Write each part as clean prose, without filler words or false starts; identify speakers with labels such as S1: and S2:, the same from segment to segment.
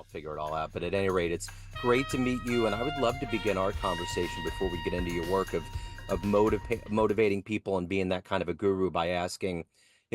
S1: figure it all out. But at any rate, it's great to meet you, and I would love to begin our conversation before we get into your work of motivating people and being that kind of a guru by asking,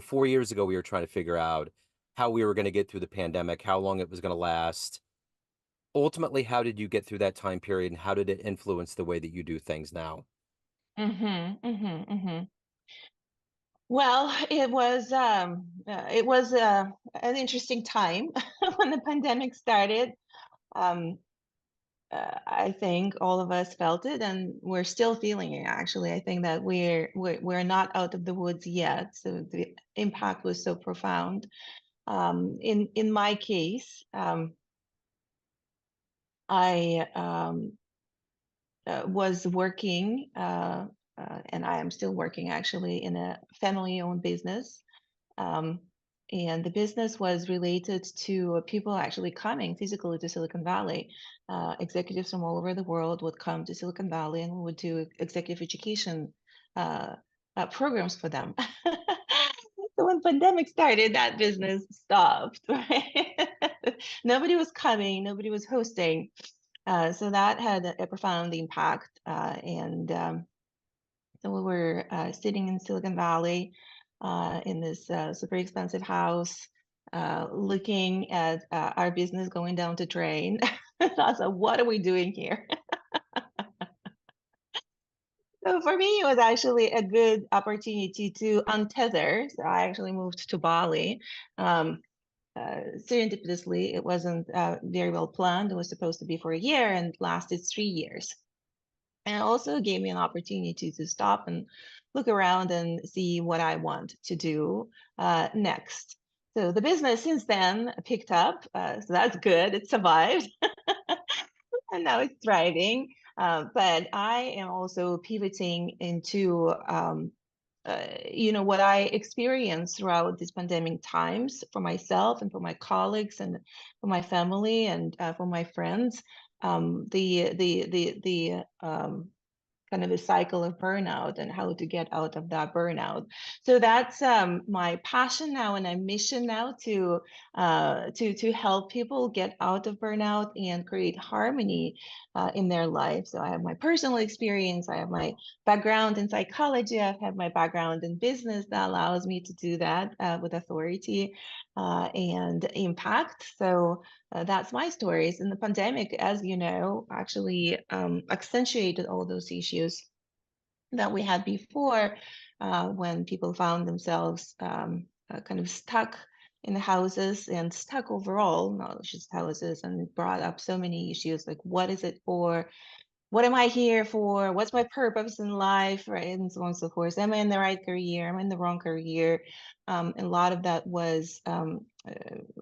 S1: 4 years ago we were trying to figure out how we were going to get through the pandemic, how long it was going to last. Ultimately, how did you get through that time period, and how did it influence the way that you do things now?
S2: Well, it was an interesting time when the pandemic started. Um, I think all of us felt it, and we're still feeling it. Actually, I think that we're not out of the woods yet. So the impact was so profound. In my case, I was working, and I am still working actually in a family-owned business. Um, and the business was related to people actually coming physically to Silicon Valley. Executives from all over the world would come to Silicon Valley, and we would do executive education uh, programs for them. So when pandemic started, that business stopped, right? Nobody was coming, nobody was hosting. So that had a profound impact. And so we were sitting in Silicon Valley in this super expensive house, looking at our business going down the drain. So I was like, what are we doing here? So for me, it was actually a good opportunity to untether. So I actually moved to Bali. Um, Serendipitously, it wasn't very well planned. It was supposed to be for a year and lasted 3 years. And it also gave me an opportunity to stop and look around and see what I want to do next. So the business since then picked up. So that's good. It survived and now it's thriving. But I am also pivoting into what I experienced throughout these pandemic times for myself and for my colleagues and for my family and for my friends. The kind of a cycle of burnout and how to get out of that burnout. So that's my passion now and my mission now to help people get out of burnout and create harmony in their life. So I have my personal experience, I have my background in psychology, I have my background in business that allows me to do that with authority and impact. So that's my stories. And the pandemic, as you know, actually accentuated all those issues that we had before when people found themselves kind of stuck in the houses and stuck overall, not just houses, and it brought up so many issues like what is it for? What am I here for? What's my purpose in life? Right. And so on and so forth. Am I in the right career? Am I in the wrong career? And a lot of that was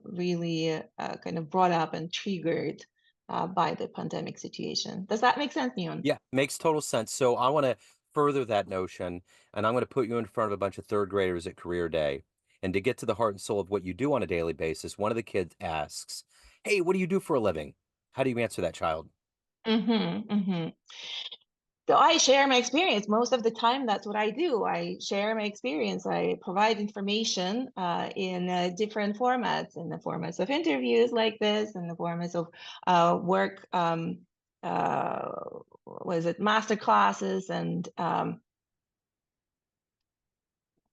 S2: really kind of brought up and triggered by the pandemic situation. Does that make sense, Neon?
S1: Yeah, makes total sense. So I want to further that notion, and I'm going to put you in front of a bunch of third graders at career day. And to get to the heart and soul of what you do on a daily basis, one of the kids asks, "Hey, what do you do for a living?" How do you answer that child?
S2: Mm-hmm. So I share my experience. Most of the time, that's what I do. I share my experience. I provide information in different formats, in the formats of interviews like this, in the formats of work, uh, was it master classes and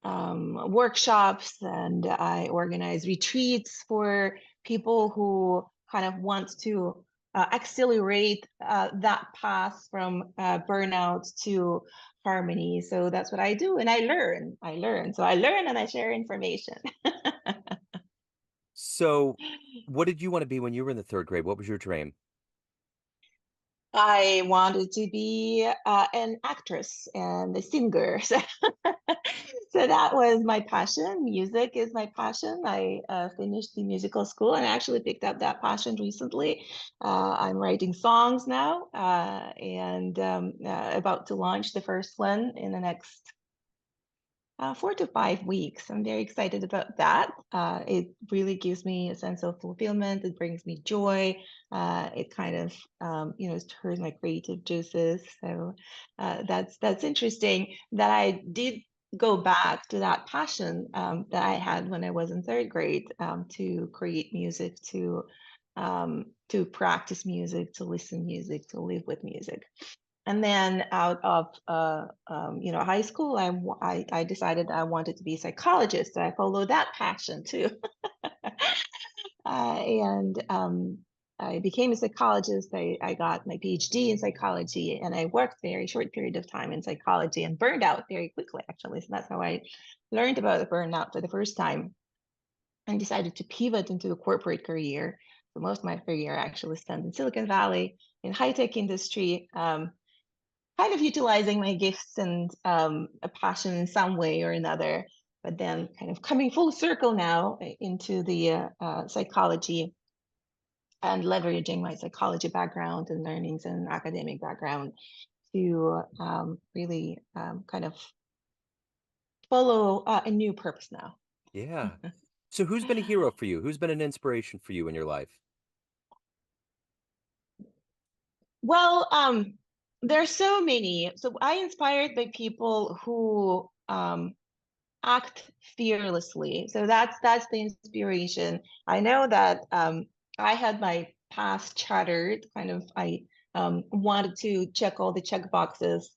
S2: workshops, and I organize retreats for people who kind of want to accelerate that path from burnout to harmony. So that's what I do, and I learn. I learn. So I learn and I share information.
S1: So, what did you want to be when you were in the third grade? What was your dream?
S2: I wanted to be an actress and a singer. So that was my passion. Music is my passion. I finished the musical school and actually picked up that passion recently. I'm writing songs now and about to launch the first one in the next 4 to 5 weeks. I'm very excited about that. It really gives me a sense of fulfillment. It brings me joy. It kind of, stirs my creative juices. So that's interesting that I did go back to that passion that I had when I was in third grade to create music, to to practice music, to listen music, to live with music. And then out of high school, I decided I wanted to be a psychologist. So I followed that passion too. And I became a psychologist. I got my PhD in psychology, and I worked a very short period of time in psychology and burned out very quickly, actually. So that's how I learned about the burnout for the first time and decided to pivot into a corporate career. So most of my career actually spent in Silicon Valley in high tech industry, kind of utilizing my gifts and a passion in some way or another. But then, kind of coming full circle now into the psychology and leveraging my psychology background and learnings and academic background to really kind of follow a new purpose now.
S1: Yeah. So who's been a hero for you? Who's been an inspiration for you in your life?
S2: Well, there's so many. So I inspired by people who act fearlessly. So that's the inspiration. I know that I had my past chartered. Kind of, I wanted to check all the check boxes.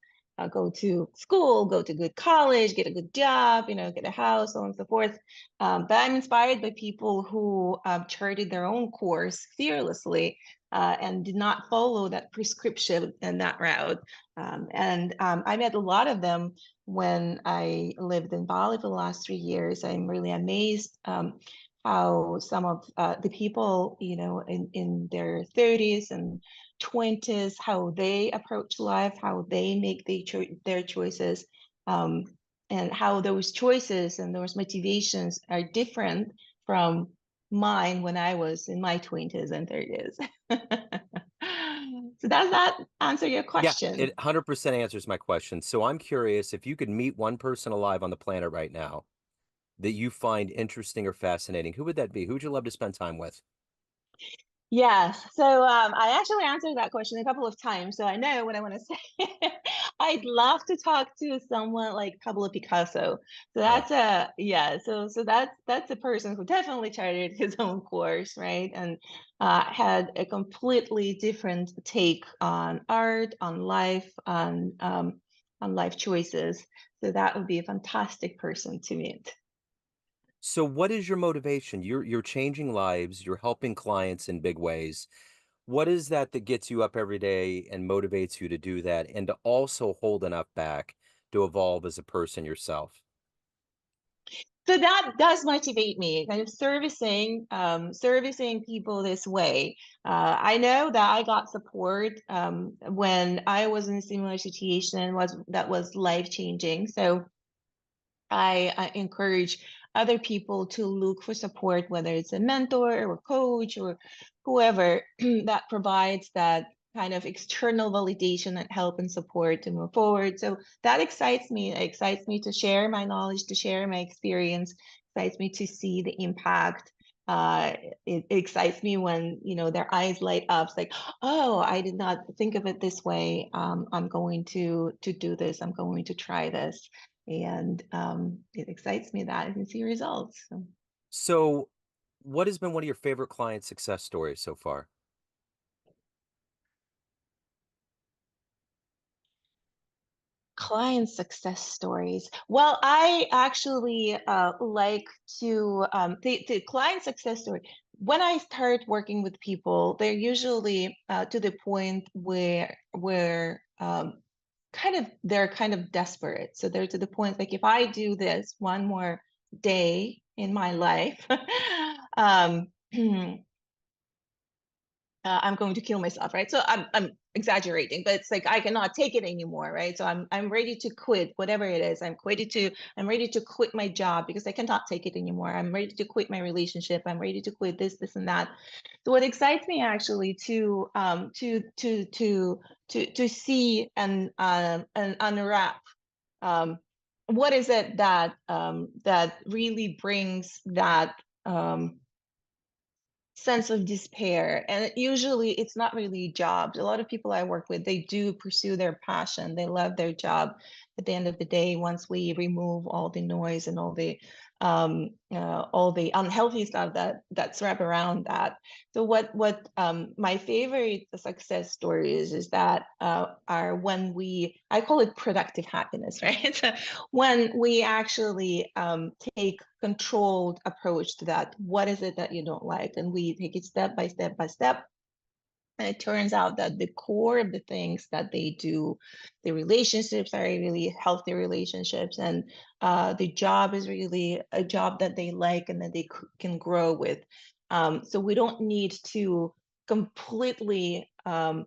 S2: Go to school, go to good college, get a good job, get a house, so on and so forth. But I'm inspired by people who charted their own course fearlessly and did not follow that prescription and that route. And I met a lot of them when I lived in Bali for the last 3 years. I'm really amazed how some of the people, in their 30s and 20s, how they approach life, how they make their choices, and how those choices and those motivations are different from mine when I was in my 20s and 30s. So does that answer your
S1: Yeah,
S2: question?
S1: it 100% answers my question. So I'm curious if you could meet one person alive on the planet right now that you find interesting or fascinating, who would that be? Who would you love to spend time with?
S2: Yes. So I actually answered that question a couple of times, so I know what I want to say. I'd love to talk to someone like Pablo Picasso. So
S1: Oh,
S2: that's a yeah. So that's a person who definitely charted his own course, right? And had a completely different take on art, on life choices. So that would be a fantastic person to meet.
S1: so what is your motivation? You're changing lives, you're helping clients in big ways. What is that that gets you up every day and motivates you to do that and to also hold enough back to evolve as a person yourself?
S2: So that does motivate me, kind of servicing people this way. I know that I got support when I was in a similar situation was life changing. So I encourage other people to look for support, whether it's a mentor or coach or whoever that provides that kind of external validation and help and support to move forward. So that excites me. It excites me to share my knowledge, to share my experience, excites me to see the impact. Uh, it excites me when their eyes light up. It's like, oh, I did not think of it this way. I'm going to do this. I'm going to try this, and it excites me that I can see results. So,
S1: So, what has been one of your favorite client success stories so far?
S2: client success stories. Well, I actually like to the client success story. When I start working with people, they're usually to the point where they're kind of desperate. So they're to the point like, if I do this one more day in my life, um, I'm going to kill myself, right? So I'm exaggerating, but it's like I cannot take it anymore, right? So I'm ready to quit whatever it is. I'm ready to quit my job because I cannot take it anymore. I'm ready to quit my relationship. I'm ready to quit this, and that. So what excites me actually to see and unwrap what is it that really brings that sense of despair. And usually it's not really jobs. A lot of people I work with, they do pursue their passion, they love their job. At the end of the day, once we remove all the noise and all the all the unhealthy stuff that's wrapped around that. So what my favorite success stories is that are when I call it productive happiness, right? When we actually take controlled approach to that. What is it that you don't like? And we take it step by step by step. And it turns out that the core of the things that they do, the relationships are really healthy relationships, and the job is really a job that they like and that they can grow with. So we don't need to completely uh,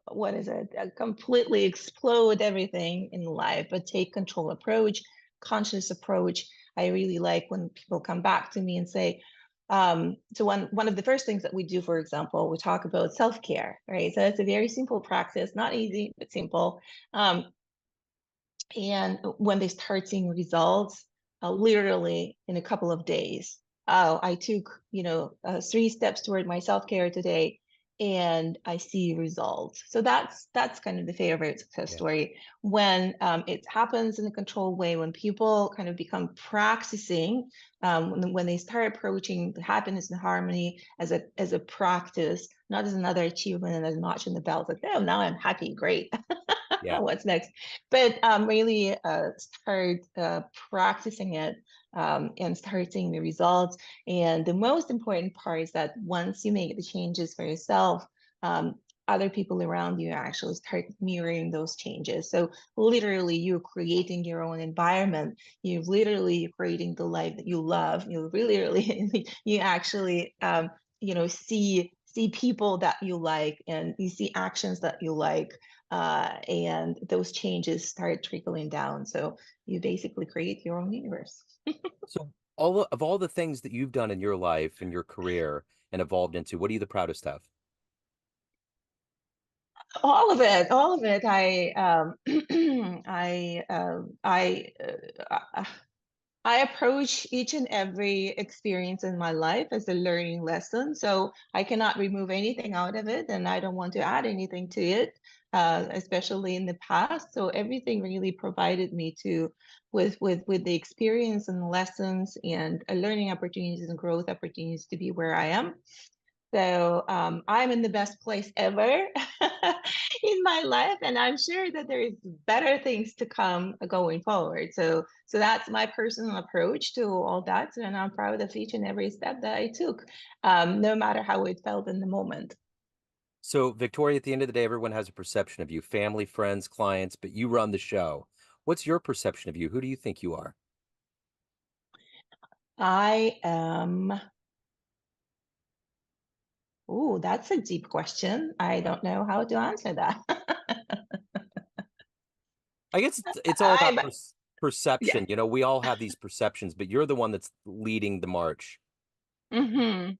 S2: what is it? Completely explode everything in life, but take control approach, conscious approach. I really like when people come back to me and say, so one of the first things that we do, for example, we talk about self-care, right? So it's a very simple practice, not easy, but simple. Um, and when they start seeing results, literally in a couple of days, oh, I took, 3 steps toward my self-care today, and I see results. So that's kind of the favorite success
S1: Yeah.
S2: story when it happens in a controlled way, when people kind of become practicing, when they start approaching the happiness and harmony as a practice, not as another achievement and as a notch in the belt. Like, oh, now I'm happy, great.
S1: Yeah.
S2: What's next? But really start practicing it and start seeing the results. And the most important part is that once you make the changes for yourself, um, other people around you actually start mirroring those changes. So literally, you're creating your own environment. You're literally creating the life that you love. You literally, you actually, see people that you like, and you see actions that you like, and those changes start trickling down. So you basically create your own universe.
S1: So of all the things that you've done in your life and your career and evolved into, what are you the proudest of?
S2: All of it, all of it. I approach each and every experience in my life as a learning lesson. So I cannot remove anything out of it, and I don't want to add anything to it, especially in the past. So everything really provided me to with the experience and the lessons and learning opportunities and growth opportunities to be where I am. So I'm in the best place ever in my life, and I'm sure that there is better things to come going forward. So that's my personal approach to all that, and I'm proud of each and every step that I took, no matter how it felt in the moment.
S1: So, Victoria, at the end of the day, everyone has a perception of you, family, friends, clients, but you run the show. What's your perception of you? Who do you think you are?
S2: I am. Oh, that's a deep question. I don't know how to answer that.
S1: I guess it's all about
S2: I'm. Yeah.
S1: perception. You know, we all have these perceptions, but you're the one that's leading the march.
S2: Mm-hmm.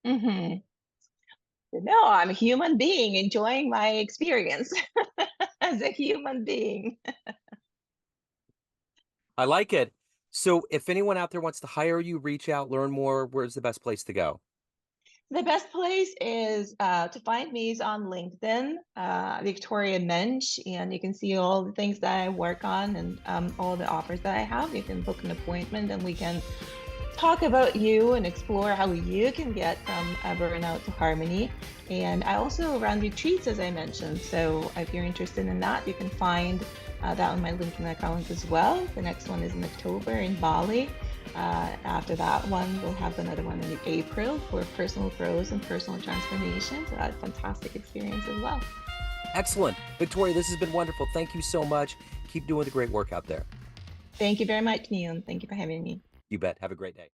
S2: Mm-hmm. No, I'm a human being enjoying my experience as a human being.
S1: I like it. So, if anyone out there wants to hire you, reach out, learn more, where's the best place to go?
S2: The best place is to find me is on LinkedIn, Victoria Mensch, and you can see all the things that I work on and all the offers that I have. You can book an appointment and we can talk about you and explore how you can get from a burnout to harmony. And I also run retreats, as I mentioned. So if you're interested in that, you can find that on my LinkedIn account as well. The next one is in October in Bali. After that one, we'll have another one in April for personal growth and personal transformation. So that's a fantastic experience as well.
S1: Excellent. Victoria, this has been wonderful. Thank you so much. Keep doing the great work out there.
S2: Thank you very much, Neil. Thank you for having me.
S1: You bet. Have a great day.